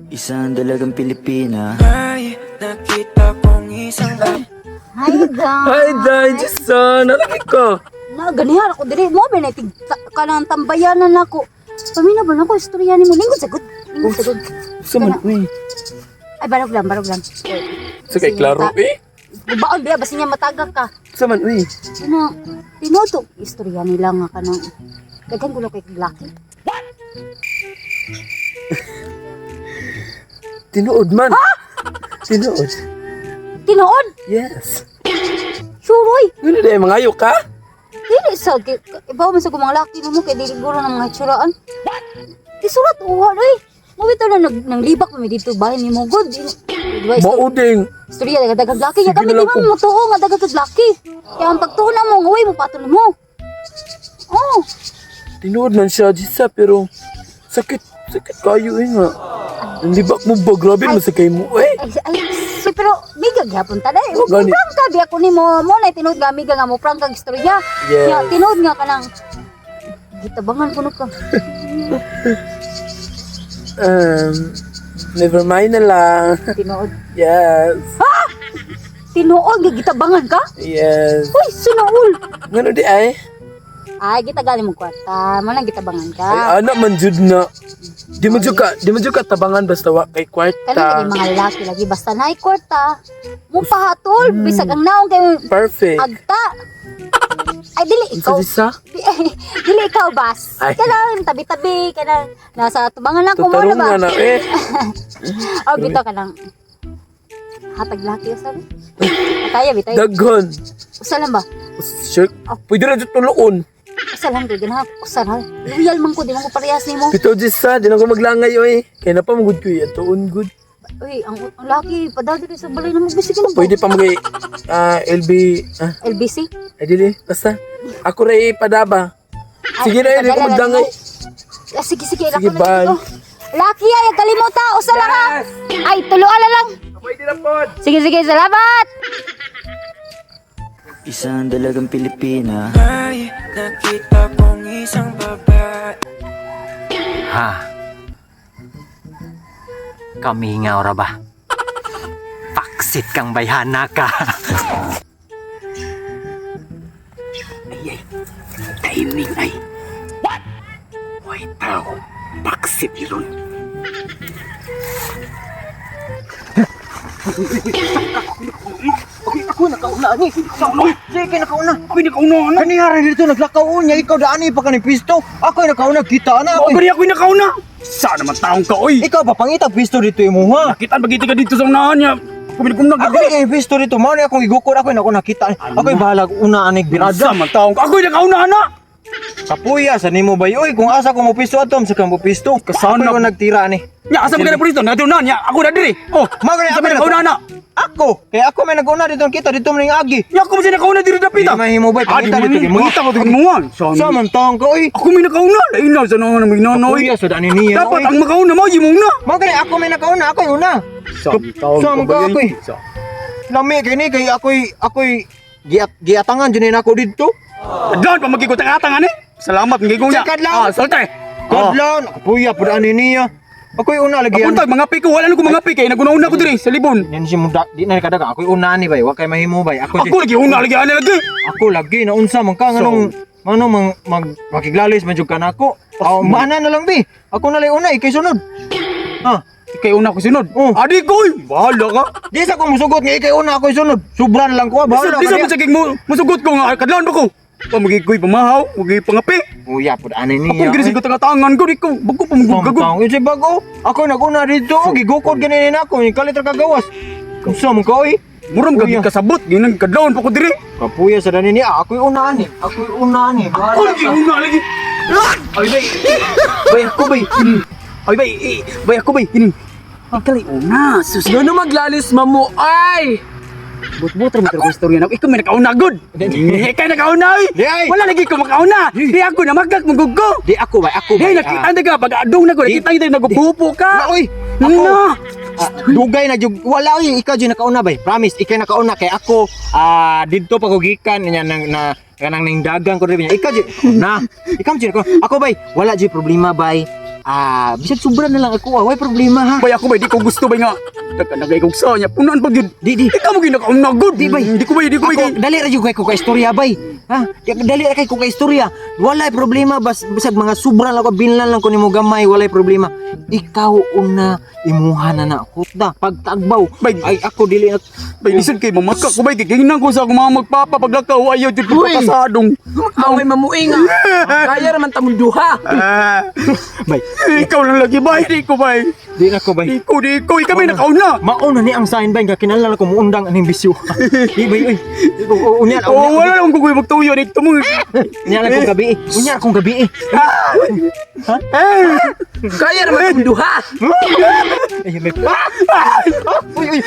Isang dalagang Pilipina. Ay, nakita kong isang Hi guys. Hi, Day, Jason. Nalaki ko. Na ganihan ako diri mo ba natig kanang tambayanan ako. Pamina ba nako istorya nimo lingkod sagod. Lingkod sagod. Saman, uy. Ay barog lang. Sa kay Claro, eh. Baon biya basi niya matagak ka. Saman, uy. Ano, tinuto istorya nila nga kanang daghan gulo kay laki. Tinuod man. Tinuod. Tinuod? Yes. Suroy. Ano day, mangayo ka? Dili sa ibaw man sa gumang laki mo kay dili guro ng mga tsuraan. Isurat uwa oy. Mo bitaw na nang libak mi dito bahay ni mo god. Diba Mauding. istorya daghang laki ya Sige kami na di lang mo tuo nga daghang laki. Kaya ang pagtuon na mo uy mo patol mo. Oh, Tinuod man siya, Jisa, pero sakit kayo eh nga. Nandibak mo ba? Grabe Ay. masakay mo eh. ay, pero miga gyapon ta dai. Oh, gani. Prang ka di ako nimo mo na tinud nga miga nga mo prang kag istorya. Yes. Ya tinud nga kanang gitabangan kuno ka. Never mind na lang. Tinuod. Yes. Tinuod nga gitabangan ka? Yes. Uy, sinuol. Ngano di ay? Ay, gitagali mo kwarta. Mo nang gitabangan ka. Ay, anak man jud na. Di mo jud ka tabangan basta wa kay Kani kwarta. lagi mga lalaki lagi basta naay kwarta. Mo pahatol bisag ang naong kay Perfect. agta. Ay dili ikaw. Isa? Dili ikaw bas. Ay. Kanang tabi-tabi kanang nasa tubangan ako mo na Tutarong ba? nga na eh. Oh, bitaw kanang hatag laki sabi. Ataya bitay. Daghon. Usa lang ba? Sure. Pwede na jud tuloon. Usa lang gyud na. Usa lang. Loyal man ko di man ko parehas nimo. Bitaw Jisa, di na ko maglangay oy. Kaya na pa magud ko yan. Tuon good. Uy, ang laki padal diri sa balay na magbisi ka na. Pwede pa mag LB LBC. ay dili basta. Ako ray padaba. Sige na, hindi ko magdangay. Sige, Sige, ako na bye. dito. Laki ay, kalimuta. Usa lang ha. Ay, tuloala lang. Pwede na pod. Sige, salamat. Isang dalagang Pilipina. Ay, nakita kong isang babae. Ha? Kami nga ora ba? Paksit kang bayhana ka. Ay, timing ay. What? Hoy tao, paksit iron. Ako nakauna ni. Sige nakauna. Ako nakauna. Kaniharan dito naglakaw niya ikaw daani pa kaning pisto. Ako nakauna kita na ako. Bari ako yung nakauna. Saan naman taong ka, oy? Ikaw pa pangitag pisto dito imo ha. Nakitaan bagiti ka dito sa unahan niya. Kuminig kong Ako nagdili. kay pisto dito mao ni akong igukod ako nakita. Ako bahala una anig birada. Saan man taong ka? Ako yung nakauna na. Kapuya sa nimo bay oy kung asa ko mo pisto atom sa kamo pisto. Kasana Ako ko. nagtira ni. Nya, asa mo ka na po dito? Nagtunan niya. Ako na diri. Oh, Magani asa may nakauna na? Ako kay ako may naguna dito kita dito man agi. Nya, ako mo siya nakauna diri Di dapita. mahimo bay Ah, di pangita mo dito kay mo. mangita ko tignan mo. Sa man taong ka oy. Ako may nakauna. Lain na sa naman may nanoy. Kapuya sa dani niya Dapat oy. ang makauna mo, yung muna. Magani ako may nakauna ako yung una. Saan ka ako eh? Lami kini kay ako'y giatangan dyan ako dito. Adlan pa magkikot ang atangan eh. Salamat, ngigong niya. Sakad lang. Ah, salte. Kadlaw, nakapuya po daan niya. Ako'y una lagi yan. Apuntag, mga piko. Wala na ko mga piko. Naguna-una ko diri sa libon. Yan si Muda, di na kadaga. Ako'y una ni bay, wa kay mahimo bay. Ako Ako lagi, una lagi, ana lagi. Ako lagi na unsa man ka nganong makiglalis man jud ka nako. Aw mana na lang bi. Ako na lang una ikay sunod. Ha. Ikay una ko sunod. Oh. Adi ko, bahala ka. Di sa ko musugot nga ikay una ako'y sunod. Sobra na lang ko. Bahala Di sa ka. masaging mo, masugot ko nga, kadlawan pa ko. Pamagikoy pamahaw, magiging pangapi. Uya po daan Ako niya. ginisig ko tangan ko, di ko, bago pa magugagod. Pangtang, yun si bago. Ako naguna dito, gigukod ganinin ako, yung kalit ra kagawas. Kumsa mo ka, oy. Muram Kuya. gagi kasabot, ginang kadlawan pa ko diri. Kapuya sa danin niya, ako'y unaan eh. Ako'y unaan eh. Ako lagi, una lagi. Ay, bay. Bay, ako bay. Ay, bay, bay, ako bay. Kini. Ikali, una. Sus, Ngano maglalis mamu ay. but-but ra mo istorya na. Ikaw may nakauna good. Ikaw nakauna eh. Di ay. Wala lagi ko makauna. Di ako na magkak maguggo. Di ako ba, ako ba. Di nakita ka pag adong na ko, nakita kita nagubupo ka. Na, oy. Ako. Dugay na jug wala oy, ikaw jud nakauna bay. Promise, ikay nakauna kay ako didto pa ko gikan nya na kanang ning dagang ko rin niya. Ikaw jud na. Ikaw jud ako. Ako bay, wala jud problema bay. Bisag sobra na lang ako, way problema ha. Bay, ako bay, di ko gusto bay nga. Nagay kong sa niya, punaan pag yun. Di. Ikaw mo ginakaunagod. Di, bay. Di ko bay, Ako, dali ra jud kay ko ka istorya bay. Ha? Dali ra kay ko ka istorya. Walay problema bisag mga sobra lang ko binlan lang ko nimo gamay, walay problema. Ikaw una imuha na na hutda pagtagbaw. Bay. Ay ako dili na Bay, listen kay mamaka ko bay, giginan ko sa akong mga magpapa paglakaw, ayaw dito Uy. kasadong. Away mamuing nga. Kaya naman tamong duha. bay. Ikaw lang lagi bay, di ko bay. Di na ko bay. Di ko, kami nakauna. Mauna ni ang sign bay nga kinahanglan ko muundang aning bisyo. Di bay oy. Unya Oo, wala lang kukuy magtuyo dito mo. Unya lang kong gabi. Unya akong gabi. Kaya naman tamong duha. Ay, may... Uy, uy!